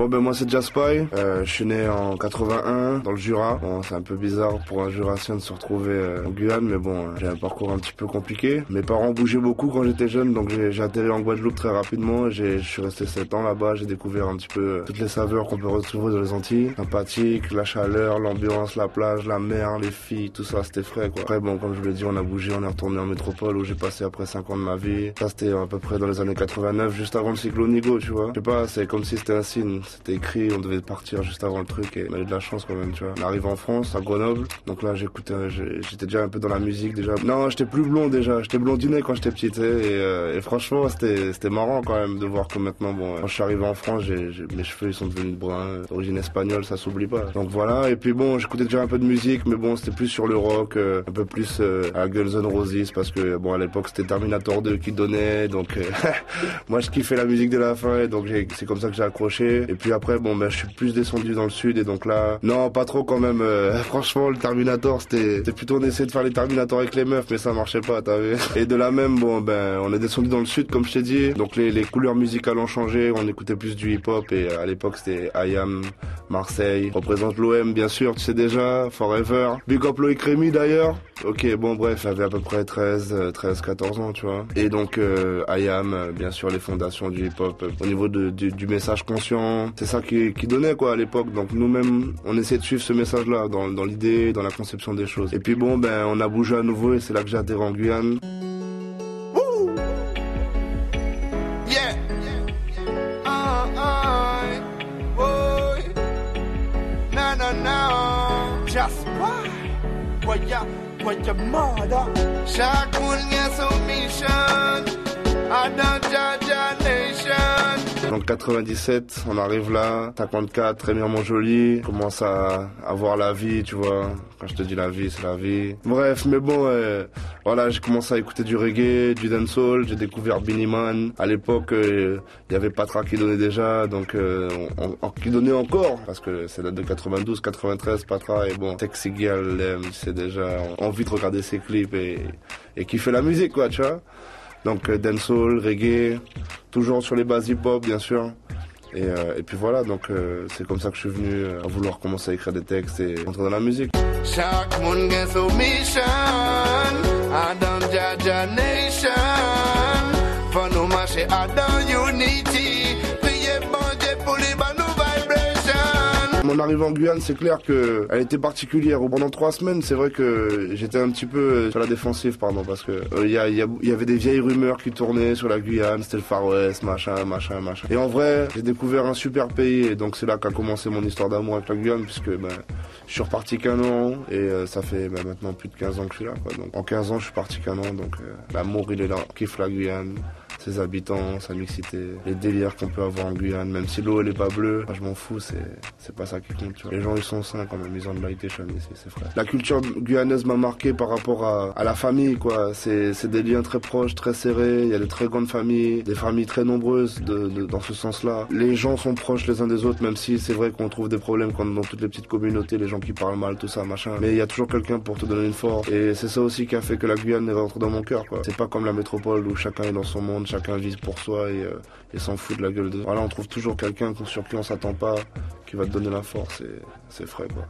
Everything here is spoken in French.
Bon ben moi c'est Jaspy, je suis né en 81 dans le Jura. Bon c'est un peu bizarre pour un Jurassien de se retrouver en Guyane, mais bon j'ai un parcours un petit peu compliqué. Mes parents bougeaient beaucoup quand j'étais jeune, donc j'ai atterri en Guadeloupe très rapidement. Je suis resté 7 ans là-bas, j'ai découvert un petit peu toutes les saveurs qu'on peut retrouver dans les Antilles. Sympathique, la chaleur, l'ambiance, la plage, la mer, les filles, tout ça c'était frais quoi. Après bon comme je vous l'ai dit on a bougé, on est retourné en métropole où j'ai passé après 5 ans de ma vie. Ça c'était à peu près dans les années 89, juste avant le cyclone Nigo, tu vois. Je sais pas, c'est comme si c'était un signe, c'était écrit, on devait partir juste avant le truc et on a eu de la chance quand même, tu vois. On arrive en France, à Grenoble, donc là j'étais déjà un peu dans la musique déjà. Non, j'étais plus blond déjà, j'étais blondinet quand j'étais petit, tu sais, et franchement c'était marrant quand même de voir que maintenant, bon, quand je suis arrivé en France, mes cheveux ils sont devenus bruns, d'origine espagnole, ça s'oublie pas. Donc voilà, et puis bon, j'écoutais déjà un peu de musique, mais bon, c'était plus sur le rock, un peu plus à Guns N' Roses, parce que bon, à l'époque c'était Terminator 2 qui donnait, donc moi je kiffais la musique de la fin, et donc c'est comme ça que j'ai accroché. Et puis après, bon, ben je suis plus descendu dans le sud, et donc là, non, pas trop quand même. Franchement, le Terminator, c'était plutôt on essayait de faire les Terminators avec les meufs, mais ça marchait pas, t'as vu. Et de là même, bon, ben on est descendu dans le sud, comme je t'ai dit. Donc les couleurs musicales ont changé, on écoutait plus du hip-hop, et à l'époque c'était IAM, Marseille, représente l'OM bien sûr, tu sais déjà, Forever. Big up Loïc Rémy d'ailleurs. Ok, bon bref, j'avais à peu près 13-14 ans, tu vois. Et donc IAM, bien sûr, les fondations du hip-hop, au niveau du message conscient, c'est ça qui donnait quoi à l'époque. Donc nous-mêmes, on essayait de suivre ce message-là dans l'idée, dans la conception des choses. Et puis bon, ben on a bougé à nouveau et c'est là que j'ai atterri en Guyane. Chaque monde a son mission, dans Jaja Nation. Donc 97, on arrive là, 54, très bien joli, commence à voir la vie, tu vois. Quand je te dis la vie, c'est la vie. Bref, mais bon, voilà, j'ai commencé à écouter du reggae, du dancehall, j'ai découvert Beenie Man. À l'époque, il y avait Patra qui donnait déjà, donc qui donnait encore, parce que c'est date de 92, 93, Patra, et bon, Sexy Girl, c'est déjà envie de regarder ses clips et kiffer la musique, quoi, tu vois. Donc dancehall, reggae, toujours sur les bases hip-hop bien sûr. Et puis voilà, donc c'est comme ça que je suis venu à vouloir commencer à écrire des textes et entrer dans la musique. Chaque monde a son mission, dans Jaja Nation. For nous marcher dans unity, priez bon Dieu pour les bonnes vibrations. Mon arrivée en Guyane, c'est clair que elle était particulière. Pendant 3 semaines, c'est vrai que j'étais un petit peu sur la défensive, parce que il y avait des vieilles rumeurs qui tournaient sur la Guyane, c'était le Far West, machin. Et en vrai, j'ai découvert un super pays, et donc c'est là qu'a commencé mon histoire d'amour avec la Guyane, puisque je suis reparti qu'1 an, et ça fait maintenant plus de 15 ans que je suis là, quoi. Donc en 15 ans, je suis parti qu'1 an, donc l'amour il est là, on kiffe la Guyane. Ses habitants, sa mixité, les délires qu'on peut avoir en Guyane, même si l'eau elle est pas bleue, moi, je m'en fous, c'est pas ça qui compte, tu vois. Les gens ils sont sains quand même, ils ont de l'habitation ici, c'est vrai. La culture guyanaise m'a marqué par rapport à la famille, quoi. C'est des liens très proches, très serrés, il y a de très grandes familles, des familles très nombreuses dans ce sens-là. Les gens sont proches les uns des autres, même si c'est vrai qu'on trouve des problèmes comme dans toutes les petites communautés, les gens qui parlent mal, tout ça, machin. Mais il y a toujours quelqu'un pour te donner une force. Et c'est ça aussi qui a fait que la Guyane est rentrée dans mon cœur, quoi. C'est pas comme la métropole où chacun est dans son monde, chacun vit pour soi et s'en fout de la gueule de... Voilà, on trouve toujours quelqu'un sur qui on s'attend pas, qui va te donner la force, et c'est frais, quoi.